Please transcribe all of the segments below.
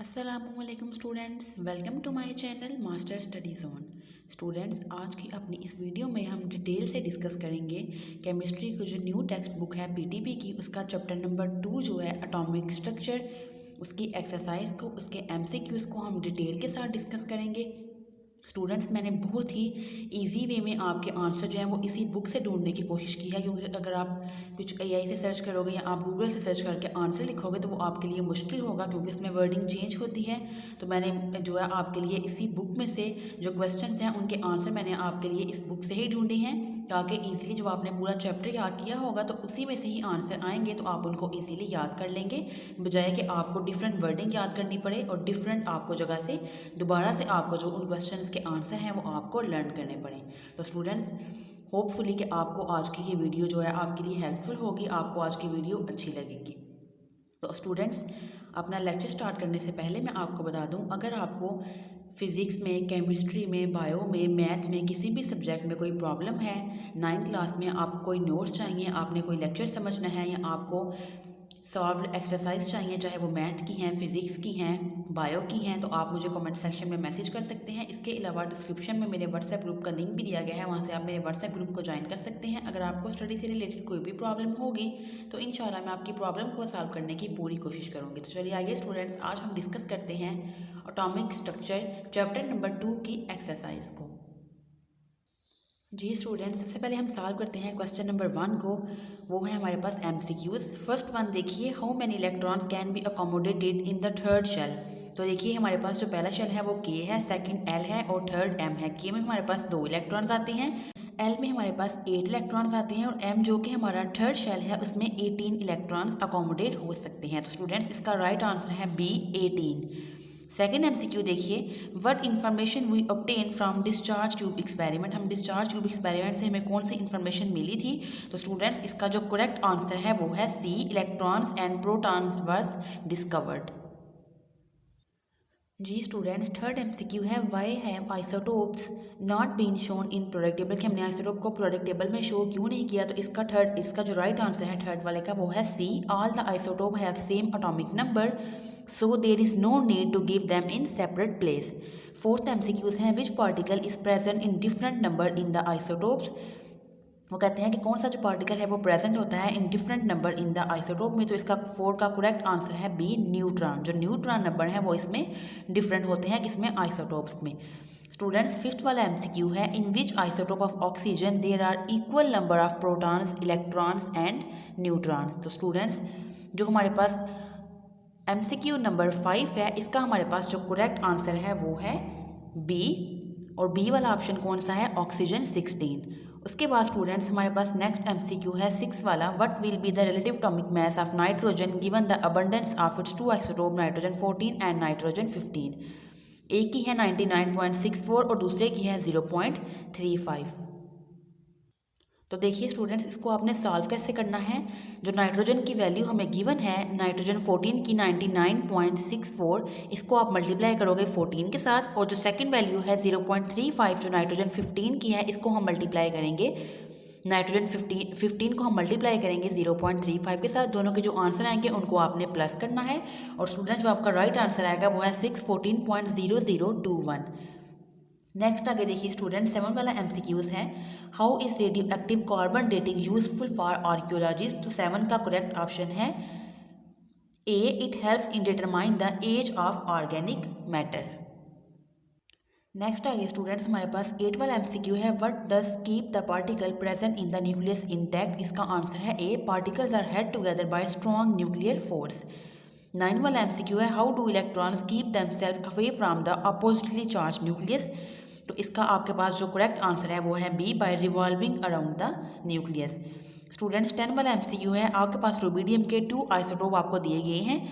अस्सलामुअलैकुम students, welcome to my channel master study zone. Students, आज की अपनी इस वीडियो में हम डिटेल से डिस्कस करेंगे केमिस्ट्री की जो न्यू टेक्स्ट बुक है पीटीपी की, उसका चैप्टर नंबर 2 जो है एटॉमिक स्ट्रक्चर, उसकी एक्सरसाइज को, उसके एमसीक्यूज़ को हम डिटेल के साथ डिस्कस करेंगे। स्टूडेंट्स, मैंने बहुत ही इजी वे में आपके आंसर जो हैं वो इसी बुक से ढूंढने की कोशिश की है, क्योंकि अगर आप कुछ एआई से सर्च करोगे या आप गूगल से सर्च करके आंसर लिखोगे तो वो आपके लिए मुश्किल होगा, क्योंकि इसमें वर्डिंग चेंज होती है। तो मैंने जो है आपके लिए इसी बुक में से जो क्वेश्चंस हैं उनके आंसर मैंने आपके लिए इस बुक से ही ढूंढे हैं, ताकि ईजिली जब आपने पूरा चैप्टर याद किया होगा तो उसी में से ही आंसर आएंगे, तो आप उनको ईजिली याद कर लेंगे, बजाय कि आपको डिफरेंट वर्डिंग याद करनी पड़े और डिफरेंट आपको जगह से दोबारा से आपको जो उन क्वेश्चंस के आंसर हैं वो आपको लर्न करने पड़े। तो स्टूडेंट्स, होपफुली कि आपको आज की ये वीडियो जो है आपके लिए हेल्पफुल होगी, आपको आज की वीडियो अच्छी लगेगी। तो स्टूडेंट्स, अपना लेक्चर स्टार्ट करने से पहले मैं आपको बता दूं, अगर आपको फिज़िक्स में, केमिस्ट्री में, बायो में, मैथ में, किसी भी सब्जेक्ट में कोई प्रॉब्लम है, 9th क्लास में आपको कोई नोट्स चाहिए, आपने कोई लेक्चर समझना है या आपको सॉल्व एक्सरसाइज चाहिए, चाहे वो मैथ की हैं, फिज़िक्स की हैं, बायो की हैं, तो आप मुझे कमेंट सेक्शन में मैसेज कर सकते हैं। इसके अलावा डिस्क्रिप्शन में मेरे व्हाट्सएप ग्रुप का लिंक भी दिया गया है, वहाँ से आप मेरे व्हाट्सएप ग्रुप को ज्वाइन कर सकते हैं। अगर आपको स्टडी से रिलेटेड कोई भी प्रॉब्लम होगी तो इंशाल्लाह मैं आपकी प्रॉब्लम को सॉल्व करने की पूरी कोशिश करूँगी। तो चलिए आइए स्टूडेंट्स, आज हम डिस्कस करते हैं एटॉमिक स्ट्रक्चर चैप्टर नंबर 2 की एक्सरसाइज को। जी स्टूडेंट्स, सबसे पहले हम सॉल्व करते हैं क्वेश्चन नंबर 1 को। वो है हमारे पास एमसीक्यूज। फर्स्ट वन देखिए, how many electrons can be accommodated in the third shell. तो देखिए हमारे पास जो पहला शेल है वो के है, सेकंड एल है और थर्ड एम है। के में हमारे पास 2 इलेक्ट्रॉन्स आते हैं, एल में हमारे पास 8 इलेक्ट्रॉन्स आते हैं और एम जो कि हमारा थर्ड शेल है उसमें 18 इलेक्ट्रॉन्स अकोमोडेट हो सकते हैं। तो स्टूडेंट्स, इसका राइट आंसर है बी, 18। सेकेंड एमसीक्यू देखिए, what information we obtain from discharge tube experiment. हम डिस्चार्ज ट्यूब एक्सपेरिमेंट से हमें कौन सी इन्फॉर्मेशन मिली थी? तो स्टूडेंट्स, इसका जो करेक्ट आंसर है वो है C, electrons and protons was discovered. जी स्टूडेंट्स, थर्ड एमसीक्यू है, why have isotopes not been shown in product table, कि हमने आइसोटोप को प्रोडक्ट टेबल में शो क्यों नहीं किया? तो इसका जो राइट आंसर है थर्ड वाले का वो है C, all the isotope have same atomic number so there is no need to give them in separate place. Fourth MCQs हैं, which particle is present in different number in the isotopes. वो कहते हैं कि कौन सा जो particle है वो प्रेजेंट होता है इन different number in the isotope में। तो इसका 4 का करेक्ट आंसर है बी, न्यूट्रॉन। जो न्यूट्रॉन नंबर है वो इसमें डिफरेंट होते हैं, किसमें? आइसोटोप्स में। स्टूडेंट्स, फिफ्थ वाला एमसीक्यू है, in which isotope of oxygen there are equal number of protons, electrons and neutrons. तो स्टूडेंट्स, जो हमारे पास एमसीक्यू नंबर 5 है, इसका हमारे पास जो करेक्ट आंसर है वो है बी, और बी वाला ऑप्शन कौन सा है? ऑक्सीजन 16। उसके बाद स्टूडेंट्स, हमारे पास नेक्स्ट एमसीक्यू है 6 वाला, what will be the relative atomic mass of nitrogen given the abundance of its 2 isotope nitrogen 14 and nitrogen 15। एक की है 99.64 और दूसरे की है 0.35। तो देखिए स्टूडेंट्स, इसको आपने सॉल्व कैसे करना है। जो नाइट्रोजन की वैल्यू हमें गिवन है, नाइट्रोजन 14 की 99.64, इसको आप मल्टीप्लाई करोगे 14 के साथ, और जो सेकंड वैल्यू है 0.35 जो नाइट्रोजन 15 की है, इसको हम मल्टीप्लाई करेंगे नाइट्रोजन 15 को हम मल्टीप्लाई करेंगे 0.35 के साथ। दोनों के जो आंसर आएंगे उनको आपने प्लस करना है, और स्टूडेंट जो आपका राइट आंसर आएगा वो है 614.0021। नेक्स्ट आगे देखिए स्टूडेंट, 7 वाला एमसीक्यूज है, how is radioactive carbon dating useful for archaeologist. तो 7 का करेक्ट ऑप्शन है A, it helps in determine the age of organic matter. Next आगे स्टूडेंट्स, हमारे पास 8 वाला एमसीक्यू है, what does keep the particle present in the nucleus intact. इसका answer है A, particles are held together by strong nuclear force. 9 वाला MCQ है, how do electrons keep themself away from the oppositely charge nucleus. तो इसका आपके पास जो correct answer है वो है B, by revolving around the nucleus. Students, 10 वाला एमसीक्यू है, आपके पास रुबीडियम के 2 आइसोटोप आपको दिए गए हैं,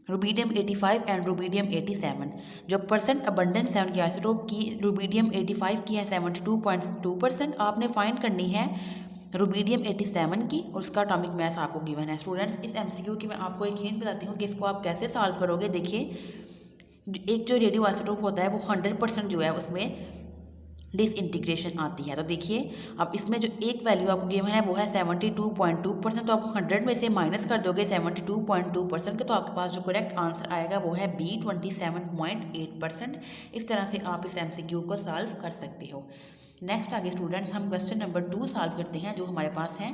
रुबीडियम 85 एंड रुबीडियम 87। जो परसेंट अबंडेंस है उनकी आइसोटोप की, रुबीडियम 85 की है 72.2%। आपने फाइंड करनी है रुबीडियम 87 की, और उसका एटॉमिक मास आपको गिवन है। स्टूडेंट्स, इस एमसीक्यू की मैं आपको एक हिंट बताती हूँ कि इसको आप कैसे सॉल्व करोगे। देखिए, एक जो रेडियो आइसोटोप होता है वो 100% जो है उसमें डिसइंटीग्रेशन आती है। तो देखिए अब इसमें जो एक वैल्यू आपको गिवन है वो है 72.2%। तो आप 100 में से माइनस कर दोगे 72.2% के, तो आपके पास जो करेक्ट आंसर आएगा वो है बी 27.8%। इस तरह से आप इस MCQ को सॉल्व कर सकते हो। नेक्स्ट आगे स्टूडेंट्स हम क्वेश्चन नंबर 2 सॉल्व करते हैं, जो हमारे पास हैं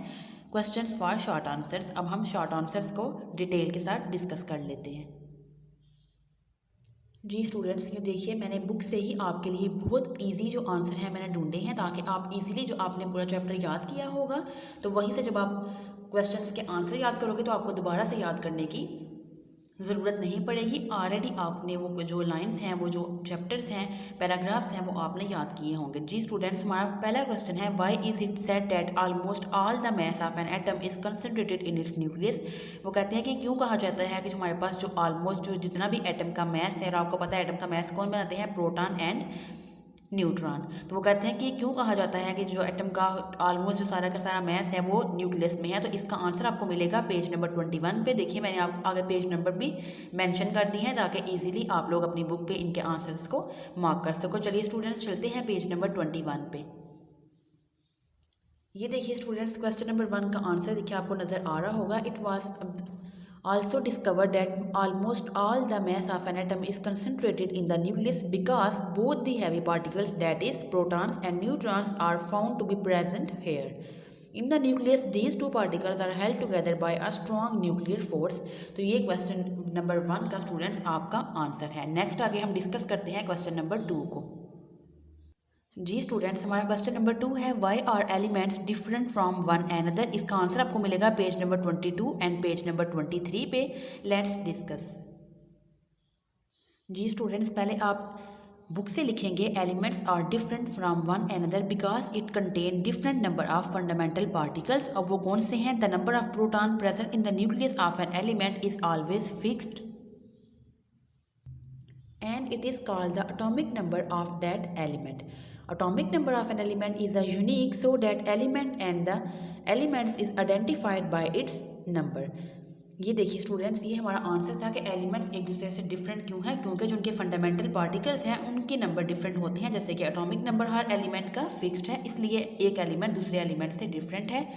क्वेश्चंस फॉर शॉर्ट आंसर्स। अब हम शॉर्ट आंसर्स को डिटेल के साथ डिस्कस कर लेते हैं। जी स्टूडेंट्स, ये देखिए मैंने बुक से ही आपके लिए बहुत इजी जो आंसर है मैंने ढूंढे हैं, ताकि आप इजीली जो आपने पूरा चैप्टर याद किया होगा तो वहीं से जब आप क्वेश्चंस के आंसर याद करोगे तो आपको दोबारा से याद करने की ज़रूरत नहीं पड़ेगी। ऑलरेडी आपने वो जो लाइंस हैं, वो जो चैप्टर्स हैं, पैराग्राफ्स हैं, वो आपने याद किए होंगे। जी स्टूडेंट्स, हमारा पहला क्वेश्चन है why is it said that almost all the mass of an atom is concentrated in its nucleus. वो कहते हैं कि क्यों कहा जाता है कि जो हमारे पास जो ऑलमोस्ट जो जितना भी एटम का मास है, और आपको पता है एटम का मास कौन बनाते हैं, प्रोटॉन एंड न्यूट्रॉन। तो वो कहते हैं कि क्यों कहा जाता है कि जो एटम का ऑलमोस्ट जो सारा का सारा मास है वो न्यूक्लियस में है। तो इसका आंसर आपको मिलेगा पेज नंबर 21 पे। देखिए मैंने आप आगे पेज नंबर भी मेंशन कर दी है ताकि इजीली आप लोग अपनी बुक पे इनके आंसर्स को मार्क कर सको। चलिए स्टूडेंट्स चलते हैं पेज नंबर 21 पे। ये देखिए स्टूडेंट्स, क्वेश्चन नंबर 1 का आंसर देखिए आपको नज़र आ रहा होगा। It was also discovered that almost all the mass of an atom is concentrated in the nucleus because both the heavy particles, that is protons and neutrons, are found to be present here. In the nucleus, these two particles are held together by a strong nuclear force. तो ये question number 1 का students आपका answer है। Next आगे हम discuss करते हैं question number 2 को। जी स्टूडेंट्स, हमारा क्वेश्चन नंबर 2 है why are elements different from one another. इसका आंसर आपको मिलेगा page number 22 and page number 23 पे। Let's discuss. जी स्टूडेंट्स, पहले आप बुक से लिखेंगे elements are different from one another because it contain different number of fundamental particles. और वो कौन से हैं? The number of proton present in the nucleus of an element is always fixed and it is called the atomic number of that element. Atomic number of an element is a unique so that element and the elements is identified by its number. ये देखिए students, ये हमारा answer था कि elements एक दूसरे से different क्यों हैं, क्योंकि जो उनके फंडामेंटल पार्टिकल्स हैं उनके नंबर डिफरेंट होते हैं। जैसे कि एटॉमिक नंबर हर एलिमेंट का फिक्स्ड है, इसलिए एक एलिमेंट दूसरे एलिमेंट से डिफरेंट है।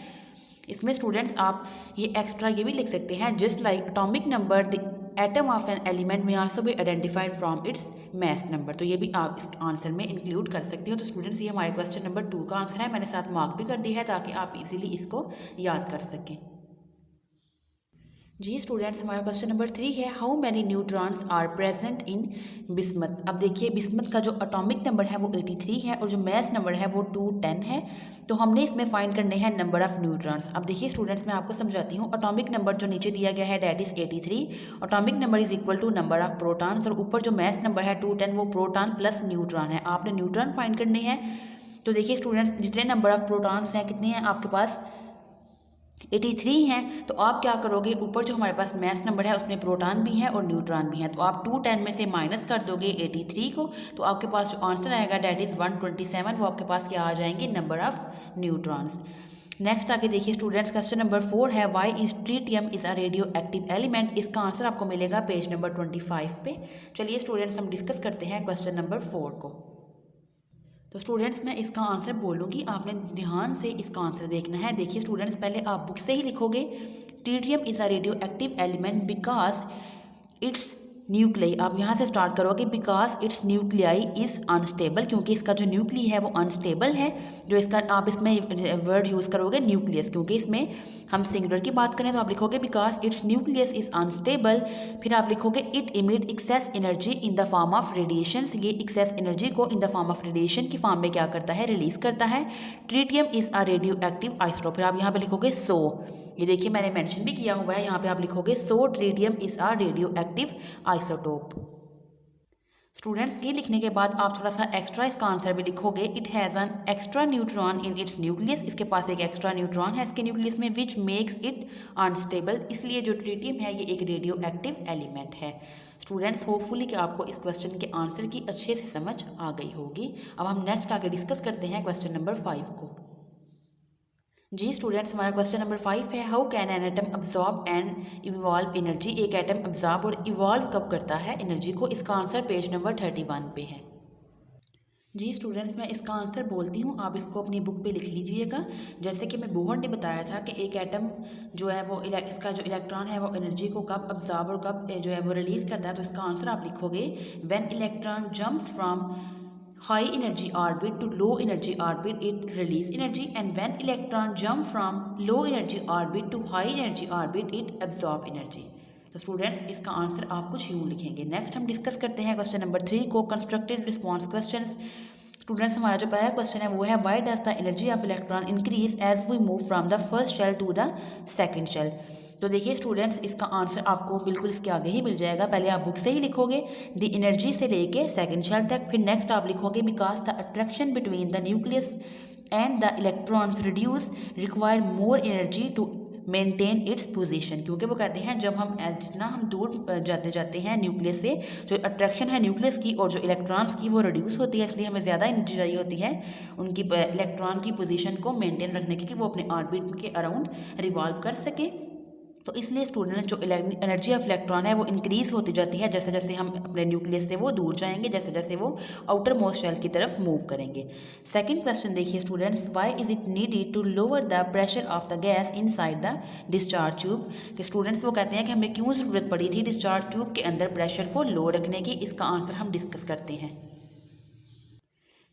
इसमें स्टूडेंट्स आप ये एक्स्ट्रा ये भी लिख सकते हैं, just like atomic number the atom of an element may also be identified from its mass number. तो ये भी आप इस आंसर में इंक्लूड कर सकते हो। तो स्टूडेंट्स, ये हमारे क्वेश्चन नंबर 2 का आंसर है। मैंने साथ मार्क भी कर दिया है ताकि आप इजीली इसको याद कर सकें। जी स्टूडेंट्स, हमारा क्वेश्चन नंबर 3 है how many neutrons are present in bismuth. अब देखिए बिस्मथ का जो एटॉमिक नंबर है वो 83 है और जो मास नंबर है वो 210 है। तो हमने इसमें फाइंड करने हैं नंबर ऑफ न्यूट्रॉन्स। अब देखिए स्टूडेंट्स, मैं आपको समझाती हूँ। एटॉमिक नंबर जो नीचे दिया गया है that is 83। Atomic number is equal to number of protons, और ऊपर जो मास नंबर है 210 वो प्रोटॉन प्लस न्यूट्रॉन है। आपने न्यूट्रॉन फाइंड करने हैं। तो देखिए स्टूडेंट्स, जितने नंबर ऑफ प्रोटॉन्स हैं कितने हैं आपके पास 83 हैं। तो आप क्या करोगे, ऊपर जो हमारे पास मास नंबर है उसमें प्रोटॉन भी है और न्यूट्रॉन भी है, तो आप 210 में से माइनस कर दोगे 83 को, तो आपके पास जो आंसर आएगा डैट इज़ 127। वो आपके पास क्या आ जाएंगे, नंबर ऑफ न्यूट्रॉन्स। नेक्स्ट आगे देखिए स्टूडेंट्स, क्वेश्चन नंबर 4 है why is tritium is a radio active element. इसका आंसर आपको मिलेगा पेज नंबर 25 पे। चलिए स्टूडेंट्स, हम डिस्कस करते हैं क्वेश्चन नंबर 4 को। तो स्टूडेंट्स, मैं इसका आंसर बोलूँगी, आपने ध्यान से इसका आंसर देखना है। देखिए स्टूडेंट्स, पहले आप बुक से ही लिखोगे tritium is a radio active element because it's nuclei. आप यहाँ से स्टार्ट करोगे because it's nuclei is unstable, क्योंकि इसका जो न्यूक्ली है वो अनस्टेबल है। जो इसका आप इसमें वर्ड यूज़ करोगे न्यूक्लियस, क्योंकि इसमें हम सिंगुलर की बात करें तो आप लिखोगे because it's nucleus is unstable. फिर आप लिखोगे it emit excess energy in the form of radiation. ये एक्सेस एनर्जी को in the form of radiation की फॉर्म में क्या करता है, रिलीज करता है। Tritium is a radioactive isotope. फिर आप यहाँ पे लिखोगे सो, ये देखिए मैंने मेंशन भी किया हुआ है, यहाँ पे आप लिखोगे so tritium is a radioactive isotope. Students, ये लिखने के बाद आप थोड़ा सा एक्स्ट्रा इसका आंसर भी लिखोगे। It has an extra neutron in its nucleus. इसके पास एक एक्स्ट्रा न्यूट्रॉन है इसके न्यूक्लियस में, विच मेक्स इट अनस्टेबल। इसलिए जो ट्रीटियम है ये एक रेडियो एक्टिव एलिमेंट है। स्टूडेंट्स, होपफुली कि आपको इस क्वेश्चन के आंसर की अच्छे से समझ आ गई होगी। अब हम नेक्स्ट आगे डिस्कस करते हैं क्वेश्चन नंबर 5 को। जी स्टूडेंट्स, हमारा क्वेश्चन नंबर 5 है how can an atom absorb and evolve energy. एक एटम अब्जॉर्ब और इवॉल्व कब करता है एनर्जी को। इसका आंसर पेज नंबर 31 पे है। जी स्टूडेंट्स, मैं इसका आंसर बोलती हूँ, आप इसको अपनी बुक पे लिख लीजिएगा। जैसे कि मैं बोहर ने बताया था कि एक एटम जो है वो इसका जो इलेक्ट्रॉन है वो एनर्जी को कब अब्जॉर्ब और कब जो है वो रिलीज़ करता है, तो इसका आंसर आप लिखोगे when electron jumps from high energy orbit to low energy orbit it release energy, and when electron jump from low energy orbit to high energy orbit it absorb energy। तो students इसका answer आप कुछ यूँ लिखेंगे। Next हम discuss करते हैं question number 3 को, कंस्ट्रक्टेड रिस्पॉन्स क्वेश्चन। स्टूडेंट्स हमारा जो पहला क्वेश्चन है वो है why does the energy of electron increase as we move from the first shell to the second shell. तो देखिए स्टूडेंट्स, इसका आंसर आपको बिल्कुल इसके आगे ही मिल जाएगा। पहले आप बुक से ही लिखोगे द एनर्जी से लेके सेकंड शेल तक, फिर नेक्स्ट आप लिखोगे because the attraction between the nucleus and the electrons reduce require more energy to maintain its position. क्योंकि वो कहते हैं जब हम जितना हम दूर जाते हैं न्यूक्लियस से, जो अट्रैक्शन है न्यूक्लियस की और जो इलेक्ट्रॉन्स की वो रिड्यूस होती है, इसलिए हमें ज़्यादा एनर्जी चाहिए होती है उनकी इलेक्ट्रॉन की पोजीशन को मेंटेन रखने की, कि वो अपने ऑर्बिट के अराउंड रिवॉल्व कर सके। तो इसलिए स्टूडेंट जो एनर्जी ऑफ इलेक्ट्रॉन है वो इंक्रीज़ होती जाती है जैसे जैसे हम अपने न्यूक्लियस से वो दूर जाएंगे, जैसे जैसे वो आउटर मोस्ट शेल की तरफ मूव करेंगे। सेकंड क्वेश्चन देखिए students, why is it needed to lower the pressure of the gas inside the discharge tube. कि स्टूडेंट्स वो कहते हैं कि हमें क्यों ज़रूरत पड़ी थी डिस्चार्ज ट्यूब के अंदर प्रेशर को लो रखने की, इसका आंसर हम डिस्कस करते हैं।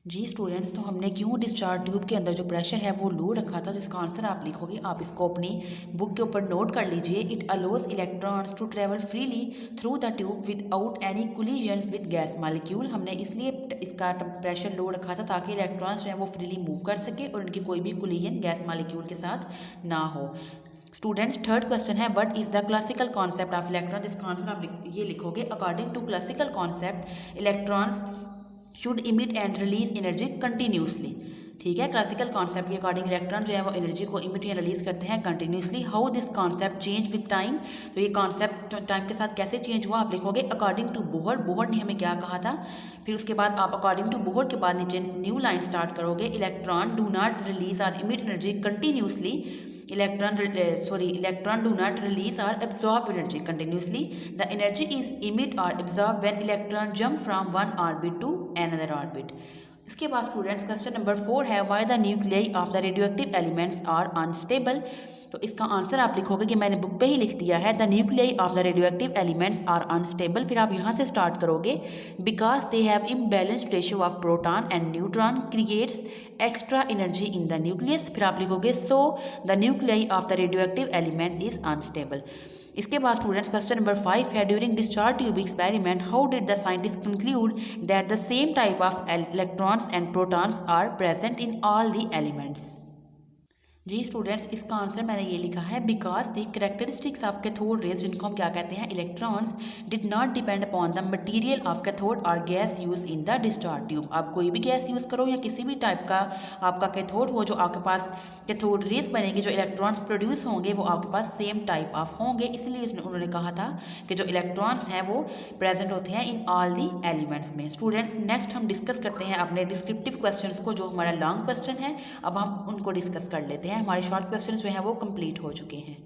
जी स्टूडेंट्स, तो हमने क्यों डिस्चार्ज ट्यूब के अंदर जो प्रेशर है वो लो रखा था, तो इसका आंसर आप लिखोगे, आप इसको अपनी बुक के ऊपर नोट कर लीजिए। It allows electrons to travel freely through the tube without any collision with gas molecule. हमने इसलिए इसका प्रेशर लो रखा था ताकि इलेक्ट्रॉन्स जो है वो फ्रीली मूव कर सके और उनकी कोई भी कोलिजन गैस मॉलिक्यूल के साथ ना हो। स्टूडेंट्स थर्ड क्वेश्चन है what is the classical concept of electron. इसका आंसर आप ये लिखोगे according to classical concept electrons should emit and release energy continuously. ठीक है, क्लासिकल कॉन्सेप्ट के अकॉर्डिंग इलेक्ट्रॉन जो है वो एनर्जी को इमिट या रिलीज करते हैं continuously. How this concept change with time. तो ये कॉन्सेप्ट टाइम के साथ कैसे चेंज हुआ, आप लिखोगे अकॉर्डिंग टू बोहर। बोहर ने हमें क्या कहा था, फिर उसके बाद आप अकॉर्डिंग टू बोहर के बाद नीचे न्यू लाइन स्टार्ट करोगे। इलेक्ट्रॉन डू नॉट रिलीज और emit energy continuously. Electron do not release or absorb energy continuously. The energy is emit or absorb when electron jump from one orbit to another orbit. इसके बाद students question number 4 है why the nuclei of the radioactive elements are unstable. तो इसका answer आप लिखोगे कि मैंने book पे ही लिख दिया है, the nuclei of the radioactive elements are unstable. फिर आप यहाँ से स्टार्ट करोगे because they have imbalanced ratio of proton and neutron creates extra energy in the nucleus. फिर आप लिखोगे so the nuclei of the radioactive element is unstable. इसके बाद स्टूडेंट्स क्वेश्चन नंबर 5 है during discharge tube experiment how did the scientist conclude that the same type of electrons and protons are present in all the elements. जी students, इसका answer मैंने ये लिखा है because the characteristics of cathode rays, जिनको हम क्या कहते हैं electrons, did not depend upon the material of cathode और gas use in the discharge tube. आप कोई भी गैस यूज़ करो या किसी भी टाइप का आपका कैथोड हो, जो आपके पास कैथोड रेज बनेंगे, जो इलेक्ट्रॉन्स प्रोड्यूस होंगे वो आपके पास सेम टाइप ऑफ होंगे। इसलिए उन्होंने कहा था कि जो इलेक्ट्रॉन्स हैं वो प्रेजेंट होते हैं इन ऑल दी एलिमेंट्स में। स्टूडेंट्स नेक्स्ट हम डिस्कस करते हैं अपने डिस्क्रिप्टिव क्वेश्चन को, जो हमारा लॉन्ग क्वेश्चन है, अब हम उनको डिस्कस कर लेते हैं। हमारे शॉर्ट क्वेश्चंस जो हैं वो कंप्लीट हो चुके हैं।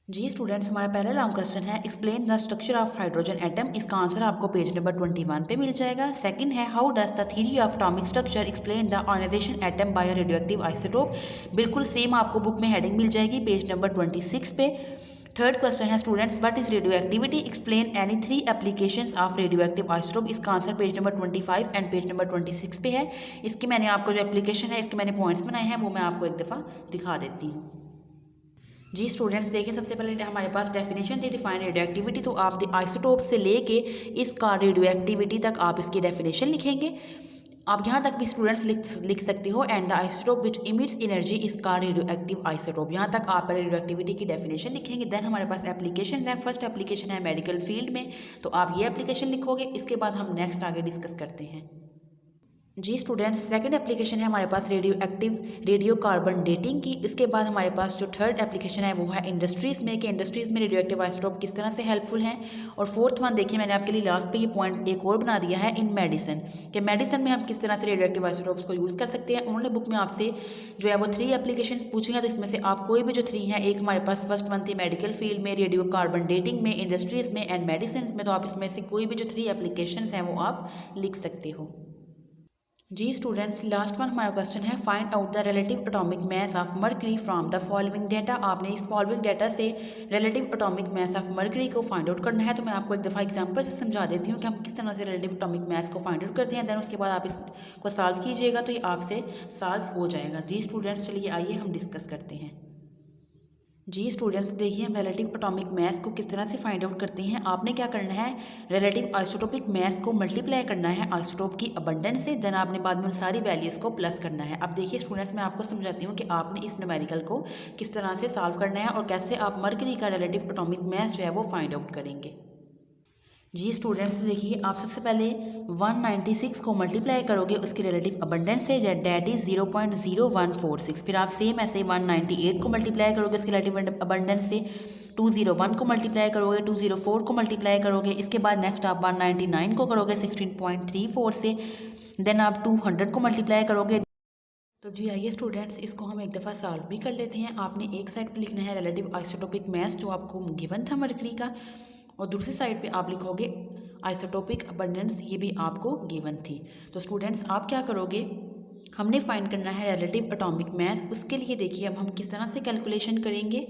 जी स्टूडेंट्स, हमारा पहला लॉन्ग क्वेश्चन है explain the structure of hydrogen atom. इसका आंसर आपको पेज नंबर 21 पे मिल जाएगा। सेकंड है how does the theory of atomic structure explain the ionisation atom by a radioactive isotope. बिल्कुल सेम आपको बुक में हेडिंग मिल जाएगी पेज नंबर 26 पे। थर्ड क्वेश्चन है students what is radioactivity, explain any 3 applications of radioactive isotope. इसका answer page number 25 and page number 26 पे है। इसके मैंने आपको जो एप्लीकेशन है इसके मैंने पॉइंट्स बनाए हैं वो मैं आपको एक दफ़ा दिखा देती हूँ। जी स्टूडेंट्स देखिए, सबसे पहले हमारे पास डेफिनेशन थी डिफाइन रेडियो एक्टिविटी, तो आप आइसोटोप से लेके इसका रेडियो एक्टिविटी तक आप इसकी डेफिनेशन लिखेंगे। आप यहाँ तक भी स्टूडेंट्स लिख सकते हो and the isotope which emits energy is का रेडियो एक्टिव आइसोटोप। यहाँ तक आप रेडियो एक्टिविटी की डेफिनेशन लिखेंगे। देन हमारे पास एप्लीकेशन है। फर्स्ट एप्लीकेशन है मेडिकल फील्ड में, तो आप ये एप्लीकेशन लिखोगे। इसके बाद हम नेक्स्ट आगे डिस्कस करते हैं। जी स्टूडेंट्स, सेकंड एप्लीकेशन है हमारे पास radioactive radiocarbon dating की। इसके बाद हमारे पास जो थर्ड एप्लीकेशन है वो है इंडस्ट्रीज़ में, कि इंडस्ट्रीज़ में रेडियो एक्टिव आइसोटोप किस तरह से हेल्पफुल हैं। और फोर्थ वन देखिए, मैंने आपके लिए लास्ट पे ये पॉइंट एक और बना दिया है इन मेडिसिन, कि मेडिसिन में हम किस तरह से रेडियो एक्टिव आइसोटोप्स को यूज़ कर सकते हैं। उन्होंने बुक में आपसे जो है वो 3 एप्लीकेशन पूछी हैं, तो इसमें से आप कोई भी जो 3 हैं, एक हमारे पास फर्स्ट वन थी मेडिकल फील्ड में, रेडियो कार्बन डेटिंग में, इंडस्ट्रीज़ में एंड मेडिसिन में, तो आप इसमें से कोई भी जो 3 एप्लीकेशन हैं वो आप लिख सकते हो। जी स्टूडेंट्स, लास्ट वन हमारा क्वेश्चन है find out the relative atomic mass of mercury from the following data. आपने इस फॉलोइंग डेटा से relative atomic mass of mercury को फाइंड आउट करना है। तो मैं आपको एक दफ़ा एग्जांपल से समझा देती हूँ कि हम किस तरह से रिलेटिव एटॉमिक मास को फाइंड आउट करते हैं। देन उसके बाद आप इसको सॉल्व कीजिएगा तो ये आपसे सॉल्व हो जाएगा। जी स्टूडेंट्स, चलिए आइए हम डिस्कस करते हैं। जी स्टूडेंट्स, देखिए हम रिलेटिव एटॉमिक मास को किस तरह से फाइंड आउट करते हैं। आपने क्या करना है, रिलेटिव आइसोटोपिक मास को मल्टीप्लाई करना है आइसोटोप की अबंडेंस से। देन आपने बाद में उन सारी वैल्यूज़ को प्लस करना है। अब देखिए स्टूडेंट्स, मैं आपको समझाती हूँ कि आपने इस न्यूमेरिकल को किस तरह से सॉल्व करना है और कैसे आप मरकरी का रिलेटिव एटॉमिक मास जो है वो फाइंड आउट करेंगे। जी स्टूडेंट्स, देखिए आप सबसे पहले 196 को मल्टीप्लाई करोगे उसकी रिलेटिव अबंडेंस से, डैट इज़ 0.0146। फिर आप सेम ऐसे 198 को मल्टीप्लाई करोगे उसकी रिलेटिव अबंडेंस से, 201 को मल्टीप्लाई करोगे, 204 को मल्टीप्लाई करोगे। इसके बाद नेक्स्ट आप 199 को करोगे 16.34 से। देन आप 200 को मल्टीप्लाई करोगे। तो जी आइए स्टूडेंट्स, इसको हम एक दफ़ा सॉल्व भी कर लेते हैं। आपने एक साइड पे लिखना है रिलेटिव आइसोटोपिक मास जो आपको गिवन था मरकरी का, और दूसरी साइड पे आप लिखोगे आइसोटोपिक अबंडेंस, ये भी आपको गिवन थी। तो स्टूडेंट्स आप क्या करोगे, हमने फाइंड करना है रिलेटिव एटॉमिक मास। उसके लिए देखिए अब हम किस तरह से कैलकुलेशन करेंगे।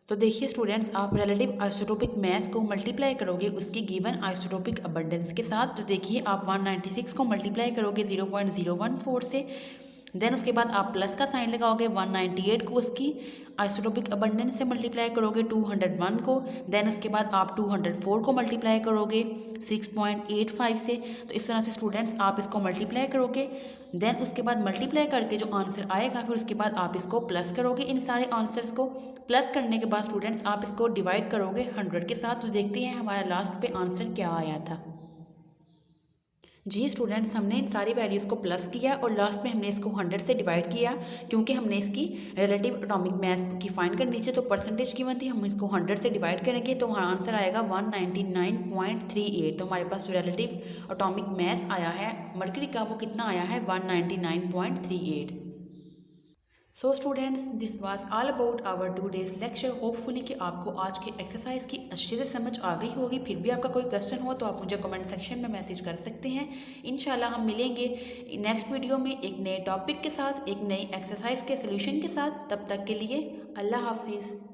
तो देखिए स्टूडेंट्स, आप रिलेटिव आइसोटोपिक मास को मल्टीप्लाई करोगे उसकी गिवन आइसोटोपिक अबंडेंस के साथ। तो देखिए आप 196 को मल्टीप्लाई करोगे 0.014 से। देन उसके बाद आप प्लस का साइन लगाओगे, 198 को उसकी आइसोटोपिक अबंडेंस से मल्टीप्लाई करोगे 201 को। देन उसके बाद आप 204 को मल्टीप्लाई करोगे 6.85 से। तो इस तरह से स्टूडेंट्स आप इसको मल्टीप्लाई करोगे। देन उसके बाद मल्टीप्लाई करके जो आंसर आएगा फिर उसके बाद आप इसको प्लस करोगे। इन सारे आंसर्स को प्लस करने के बाद स्टूडेंट्स आप इसको डिवाइड करोगे 100 के साथ। तो देखते हैं हमारा लास्ट पे आंसर क्या आया था। जी स्टूडेंट्स, हमने इन सारी वैल्यूज़ को प्लस किया और लास्ट में हमने इसको 100 से डिवाइड किया, क्योंकि हमने इसकी रिलेटिव एटॉमिक मास की फाइंड करनी थी। तो परसेंटेज कीमत थी, हम इसको 100 से डिवाइड करेंगे तो हमारा आंसर आएगा 199.38। तो हमारे पास जो रिलेटिव एटॉमिक मास आया है मरकरी का वो कितना आया है, 199.38। So students, this was all about our today's lecture. Hopefully कि आपको आज की एक्सरसाइज की अच्छे से समझ आ गई होगी। फिर भी आपका कोई क्वेश्चन हो तो आप मुझे कमेंट सेक्शन में मैसेज कर सकते हैं। इंशाल्लाह हम मिलेंगे नेक्स्ट वीडियो में एक नए टॉपिक के साथ, एक नई एक्सरसाइज के सोल्यूशन के साथ। तब तक के लिए अल्लाह हाफिज़।